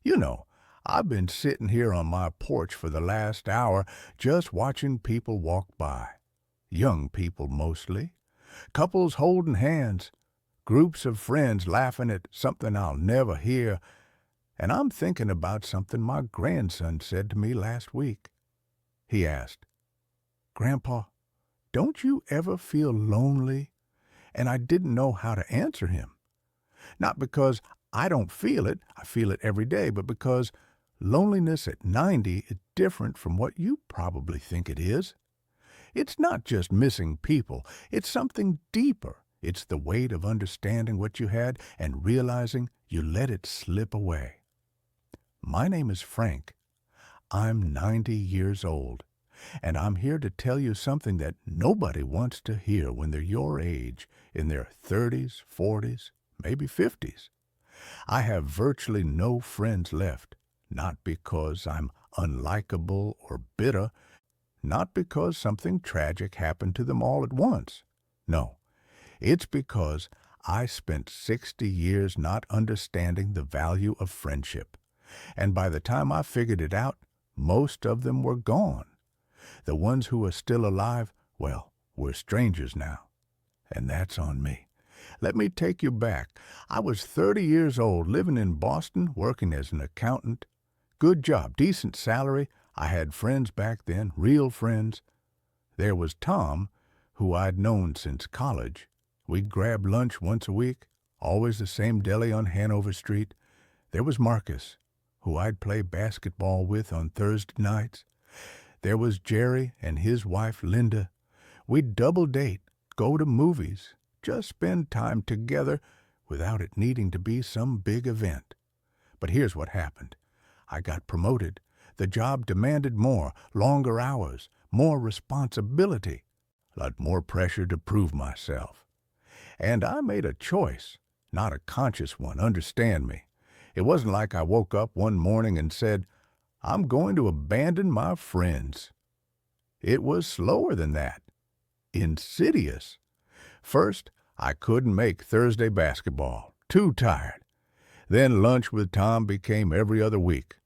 You know, I've been sitting here on my porch for the last hour just watching people walk by. Young people mostly. Couples holding hands. Groups of friends laughing at something I'll never hear. And I'm thinking about something my grandson said to me last week. He asked, "Grandpa, don't you ever feel lonely?" And I didn't know how to answer him. Not because I don't feel it, I feel it every day, but because loneliness at 90 is different from what you probably think it is. It's not just missing people, it's something deeper. It's the weight of understanding what you had and realizing you let it slip away. My name is Frank. I'm 90 years old, and I'm here to tell you something that nobody wants to hear when they're your age, in their 30s, 40s, maybe 50s. I have virtually no friends left, not because I'm unlikable or bitter, not because something tragic happened to them all at once. No, it's because I spent 60 years not understanding the value of friendship, and by the time I figured it out, most of them were gone. The ones who are still alive, well, we're strangers now, and that's on me. Let me take you back. I was 30 years old, living in Boston, working as an accountant. Good job, decent salary. I had friends back then, real friends. There was Tom, who I'd known since college. We'd grab lunch once a week, always the same deli on Hanover Street. There was Marcus, who I'd play basketball with on Thursday nights. There was Jerry and his wife Linda. We'd double date, go to movies, just spend time together without it needing to be some big event. But here's what happened. I got promoted. The job demanded more, longer hours, more responsibility, a lot more pressure to prove myself. And I made a choice, not a conscious one, understand me. It wasn't like I woke up one morning and said, "I'm going to abandon my friends." It was slower than that. Insidious. First, I couldn't make Thursday basketball. Too tired. Then lunch with Tom became every other week.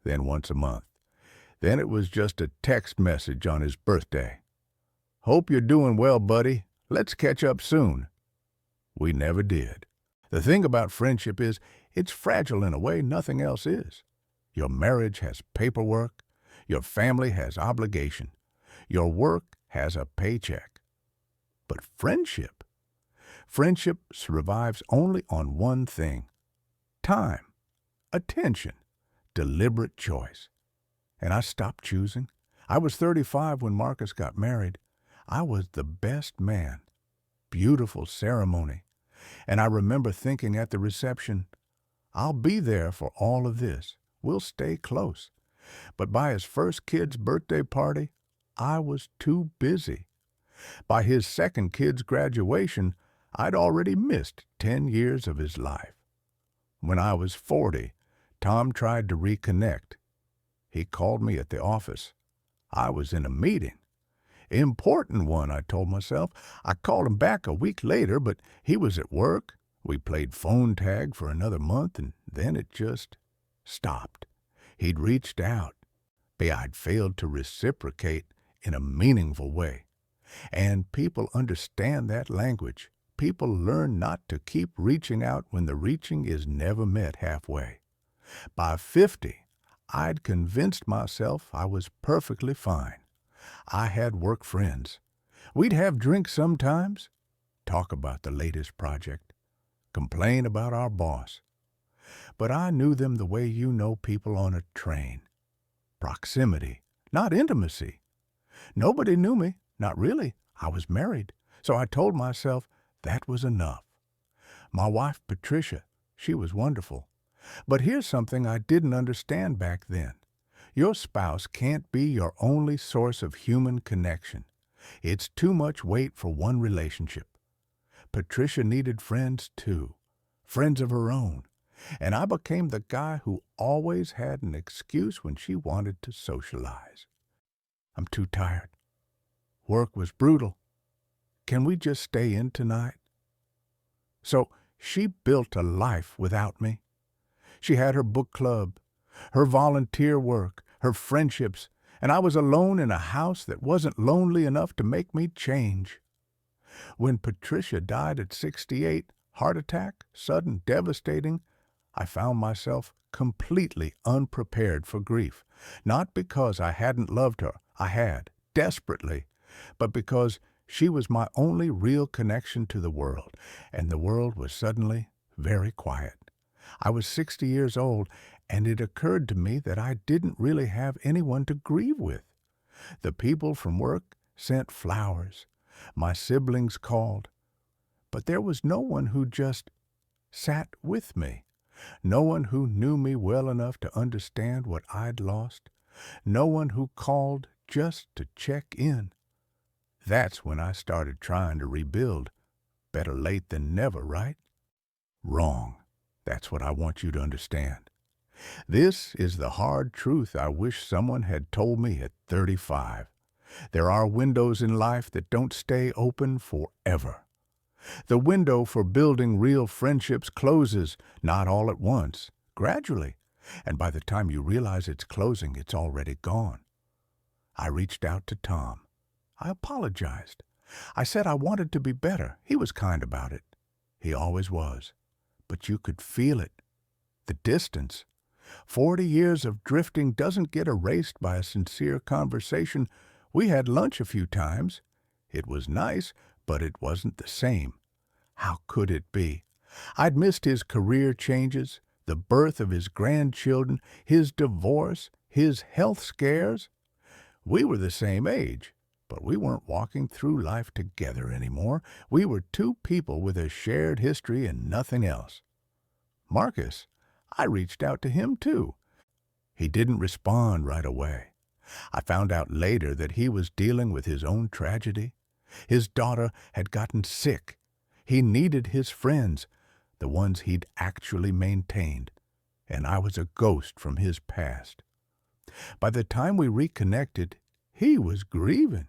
Then once a month. Then it was just a text message on his birthday. "Hope you're doing well, buddy. Let's catch up soon." We never did. The thing about friendship is, it's fragile in a way nothing else is. Your marriage has paperwork. Your family has obligation. Your work has a paycheck. But friendship survives only on one thing: time, attention, deliberate choice. And I stopped choosing. I was 35 when Marcus got married. I was the best man. Beautiful ceremony. And I remember thinking at the reception, I'll be there for all of this. We'll stay close. But by his first kid's birthday party, I was too busy. By his second kid's graduation, I'd already missed 10 years of his life. When I was 40, Tom tried to reconnect. He called me at the office. I was in a meeting. Important one, I told myself. I called him back a week later, but he was at work. We played phone tag for another month, and then it just stopped. He'd reached out, but I'd failed to reciprocate in a meaningful way. And people understand that language. People learn not to keep reaching out when the reaching is never met halfway. By 50, I'd convinced myself I was perfectly fine. I had work friends. We'd have drinks sometimes, talk about the latest project, complain about our boss. But I knew them the way you know people on a train. Proximity, not intimacy. Nobody knew me, not really. I was married, so I told myself that was enough. My wife, Patricia, she was wonderful. But here's something I didn't understand back then. Your spouse can't be your only source of human connection. It's too much weight for one relationship. Patricia needed friends too, friends of her own. And I became the guy who always had an excuse when she wanted to socialize. "I'm too tired. Work was brutal. Can we just stay in tonight?" So she built a life without me. She had her book club, her volunteer work, her friendships, and I was alone in a house that wasn't lonely enough to make me change. When Patricia died at 68, heart attack, sudden, devastating, I found myself completely unprepared for grief. Not because I hadn't loved her, I had, desperately, but because she was my only real connection to the world, and the world was suddenly very quiet. I was 60 years old, and it occurred to me that I didn't really have anyone to grieve with. The people from work sent flowers. My siblings called. But there was no one who just sat with me. No one who knew me well enough to understand what I'd lost. No one who called just to check in. That's when I started trying to rebuild. Better late than never, right? Wrong. That's what I want you to understand. This is the hard truth I wish someone had told me at 35. There are windows in life that don't stay open forever. The window for building real friendships closes, not all at once, gradually, and by the time you realize it's closing, it's already gone. I reached out to Tom. I apologized. I said I wanted to be better. He was kind about it. He always was. But you could feel it. The distance. 40 years of drifting doesn't get erased by a sincere conversation. We had lunch a few times. It was nice, but it wasn't the same. How could it be? I'd missed his career changes, the birth of his grandchildren, his divorce, his health scares. We were the same age, but we weren't walking through life together anymore. We were two people with a shared history and nothing else. Marcus, I reached out to him too. He didn't respond right away. I found out later that he was dealing with his own tragedy. His daughter had gotten sick. He needed his friends, the ones he'd actually maintained, and I was a ghost from his past. By the time we reconnected, he was grieving.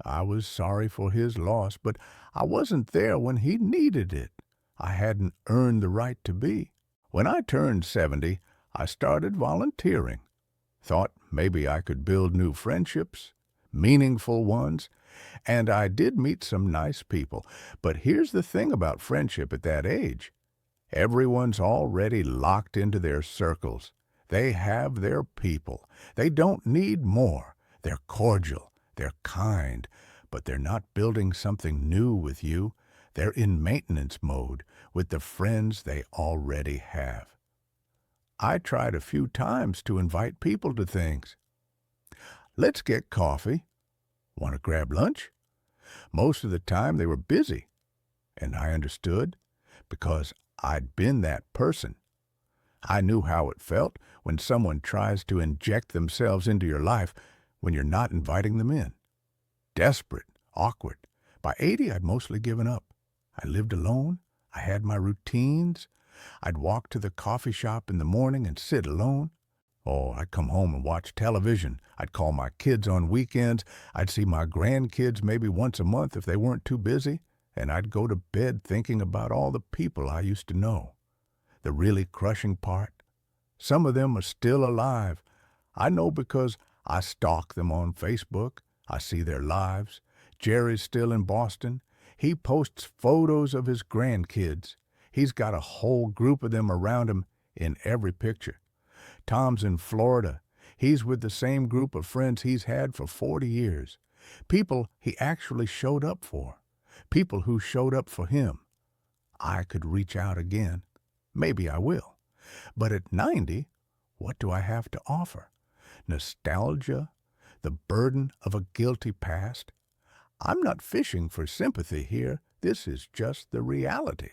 I was sorry for his loss, but I wasn't there when he needed it. I hadn't earned the right to be. When I turned 70, I started volunteering. Thought maybe I could build new friendships, meaningful ones, and I did meet some nice people. But here's the thing about friendship at that age. Everyone's already locked into their circles. They have their people. They don't need more. They're cordial. They're kind. But they're not building something new with you. They're in maintenance mode with the friends they already have. I tried a few times to invite people to things. Let's get coffee. Want to grab lunch? Most of the time they were busy. And I understood because I'd been that person. I knew how it felt when someone tries to inject themselves into your life when you're not inviting them in. Desperate, awkward. By 80, I'd mostly given up. I lived alone. I had my routines. I'd walk to the coffee shop in the morning and sit alone. Or I'd come home and watch television. I'd call my kids on weekends. I'd see my grandkids maybe once a month if they weren't too busy. And I'd go to bed thinking about all the people I used to know. The really crushing part? Some of them are still alive. I know because I stalk them on Facebook. I see their lives. Jerry's still in Boston. He posts photos of his grandkids. He's got a whole group of them around him in every picture. Tom's in Florida. He's with the same group of friends he's had for 40 years. People he actually showed up for. People who showed up for him. I could reach out again. Maybe I will. But at 90, what do I have to offer? Nostalgia? The burden of a guilty past? I'm not fishing for sympathy here. This is just the reality.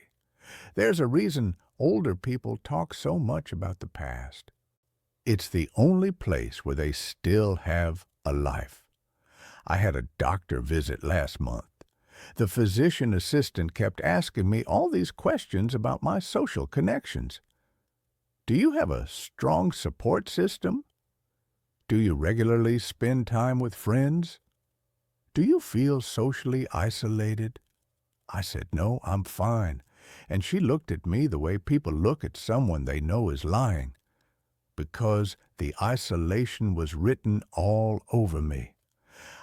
There's a reason older people talk so much about the past. It's the only place where they still have a life. I had a doctor visit last month. The physician assistant kept asking me all these questions about my social connections. Do you have a strong support system? Do you regularly spend time with friends? Do you feel socially isolated? I said, no, I'm fine. And she looked at me the way people look at someone they know is lying. because the isolation was written all over me.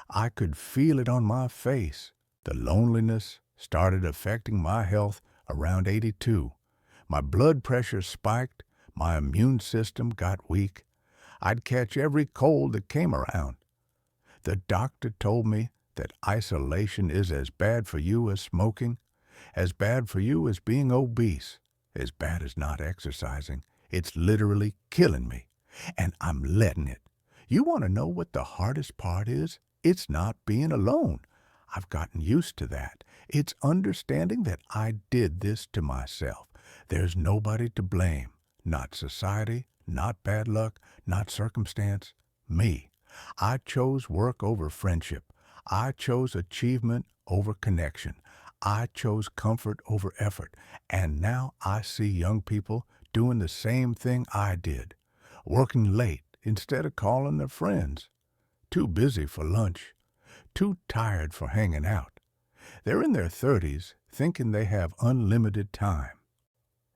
I could feel it on my face. The loneliness started affecting my health around 82. My blood pressure spiked, my immune system got weak. I'd catch every cold that came around. The doctor told me that isolation is as bad for you as smoking, as bad for you as being obese, as bad as not exercising. It's literally killing me, and I'm letting it. You want to know what the hardest part is? It's not being alone. I've gotten used to that. It's understanding that I did this to myself. There's nobody to blame. Not society, not bad luck, not circumstance. Me. I chose work over friendship. I chose achievement over connection. I chose comfort over effort. And now I see young people doing the same thing I did. Working late instead of calling their friends. Too busy for lunch. Too tired for hanging out. They're in their 30s thinking they have unlimited time.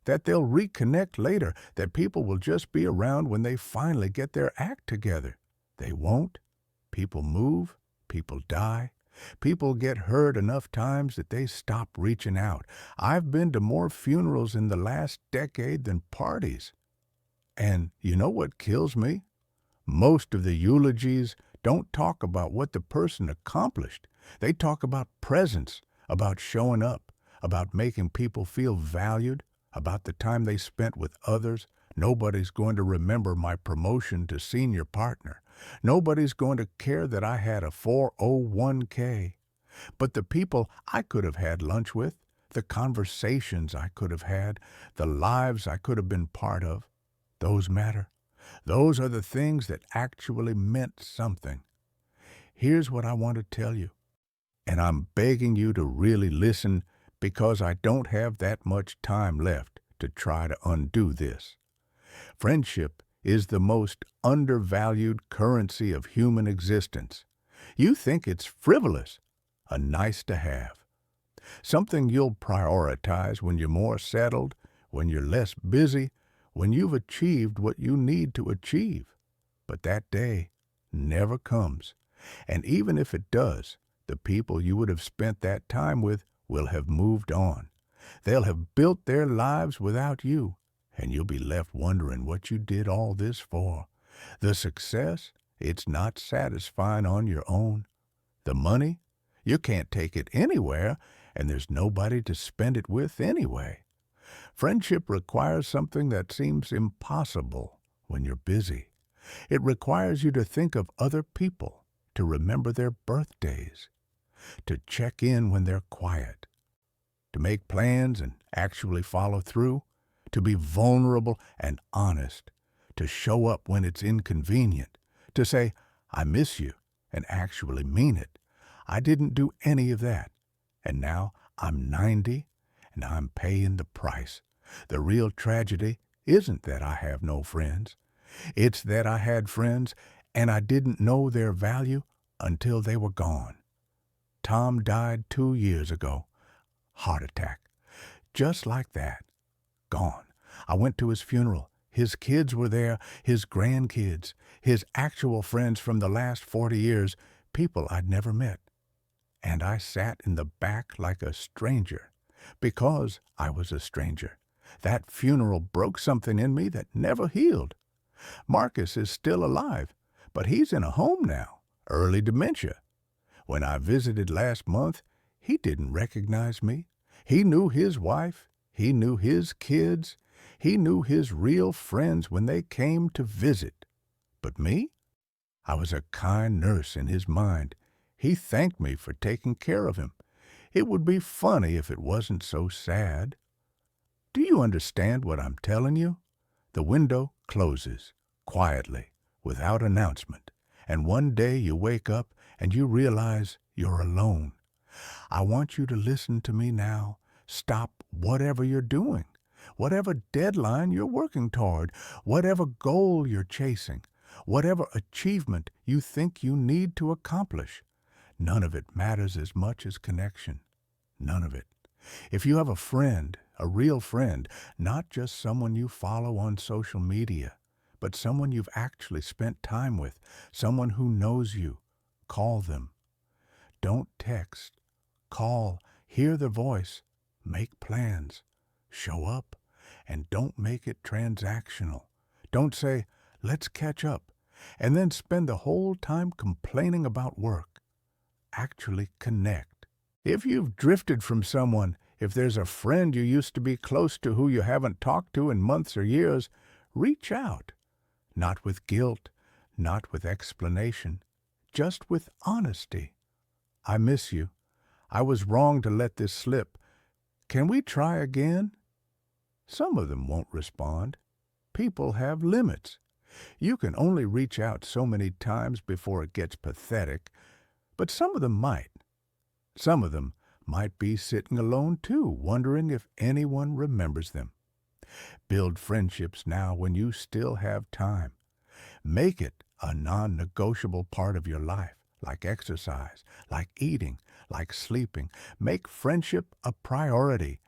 That they'll reconnect later, that people will just be around when they finally get their act together. They won't. People move. People die. People get hurt enough times that they stop reaching out. I've been to more funerals in the last decade than parties. And you know what kills me? Most of the eulogies don't talk about what the person accomplished. They talk about presence, about showing up, about making people feel valued, about the time they spent with others. Nobody's going to remember my promotion to senior partner. Nobody's going to care that I had a 401k. But the people I could have had lunch with, the conversations I could have had, the lives I could have been part of, those matter. Those are the things that actually meant something. Here's what I want to tell you, and I'm begging you to really listen because I don't have that much time left to try to undo this. Friendship is the most undervalued currency of human existence. You think it's frivolous, a nice to have, something you'll prioritize when you're more settled, when you're less busy, when you've achieved what you need to achieve. But that day never comes. And even if it does, the people you would have spent that time with will have moved on. They'll have built their lives without you, and you'll be left wondering what you did all this for. The success, it's not satisfying on your own. The money, you can't take it anywhere, and there's nobody to spend it with anyway. Friendship requires something that seems impossible when you're busy. It requires you to think of other people, to remember their birthdays, to check in when they're quiet, to make plans and actually follow through, to be vulnerable and honest, to show up when it's inconvenient, to say, I miss you, and actually mean it. I didn't do any of that, and now I'm 90, and I'm paying the price. The real tragedy isn't that I have no friends. It's that I had friends, and I didn't know their value until they were gone. Tom died 2 years ago. Heart attack. Just like that. Gone. I went to his funeral. His kids were there, his grandkids, his actual friends from the last 40 years, people I'd never met. And I sat in the back like a stranger, because I was a stranger. That funeral broke something in me that never healed. Marcus is still alive, but he's in a home now, early dementia. When I visited last month, he didn't recognize me. He knew his wife. He knew his kids. He knew his real friends when they came to visit. But me? I was a kind nurse in his mind. He thanked me for taking care of him. It would be funny if it wasn't so sad. Do you understand what I'm telling you? The window closes, quietly, without announcement, and one day you wake up and you realize you're alone. I want you to listen to me now. Stop whatever you're doing, whatever deadline you're working toward, whatever goal you're chasing, whatever achievement you think you need to accomplish. None of it matters as much as connection. None of it. If you have a real friend, not just someone you follow on social media, but someone you've actually spent time with, someone who knows you. Call them. Don't text. Call. Hear their voice. Make plans. Show up. And don't make it transactional. Don't say, let's catch up, and then spend the whole time complaining about work. Actually connect. If you've drifted from someone, if there's a friend you used to be close to who you haven't talked to in months or years, reach out. Not with guilt, not with explanation, just with honesty. I miss you. I was wrong to let this slip. Can we try again? Some of them won't respond. People have limits. You can only reach out so many times before it gets pathetic, but some of them might. Some of them might be sitting alone too, wondering if anyone remembers them. Build friendships now when you still have time. Make it a non-negotiable part of your life, like exercise, like eating, like sleeping. Make friendship a priority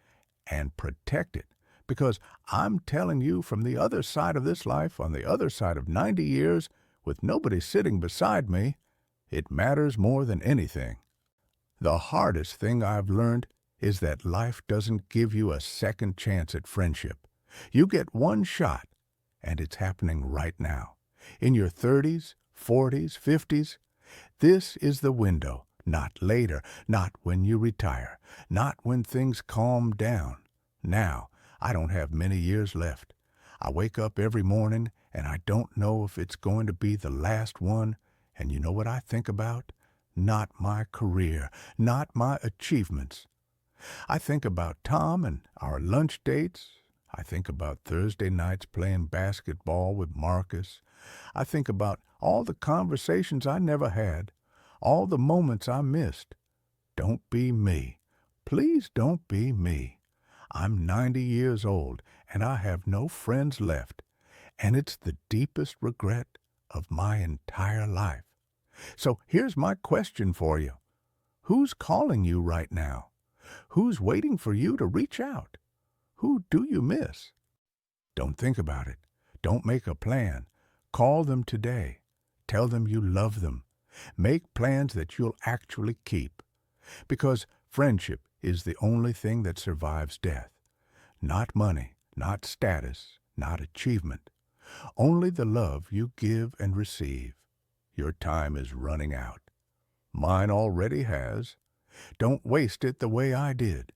and protect it, because I'm telling you, from the other side of this life, on the other side of 90 years, with nobody sitting beside me, it matters more than anything. The hardest thing I've learned is that life doesn't give you a second chance at friendship. You get one shot, and it's happening right now. In your 30s, 40s, 50s, this is the window, not later, not when you retire, not when things calm down. Now, I don't have many years left. I wake up every morning, and I don't know if it's going to be the last one, and you know what I think about? Not my career, not my achievements. I think about Tom and our lunch dates. I think about Thursday nights playing basketball with Marcus. I think about all the conversations I never had, all the moments I missed. Don't be me. Please don't be me. I'm 90 years old, and I have no friends left, and it's the deepest regret of my entire life. So here's my question for you. Who's calling you right now? Who's waiting for you to reach out? Who do you miss? Don't think about it. Don't make a plan. Call them today. Tell them you love them. Make plans that you'll actually keep. Because friendship is the only thing that survives death. Not money, not status, not achievement. Only the love you give and receive. Your time is running out. Mine already has. Don't waste it the way I did.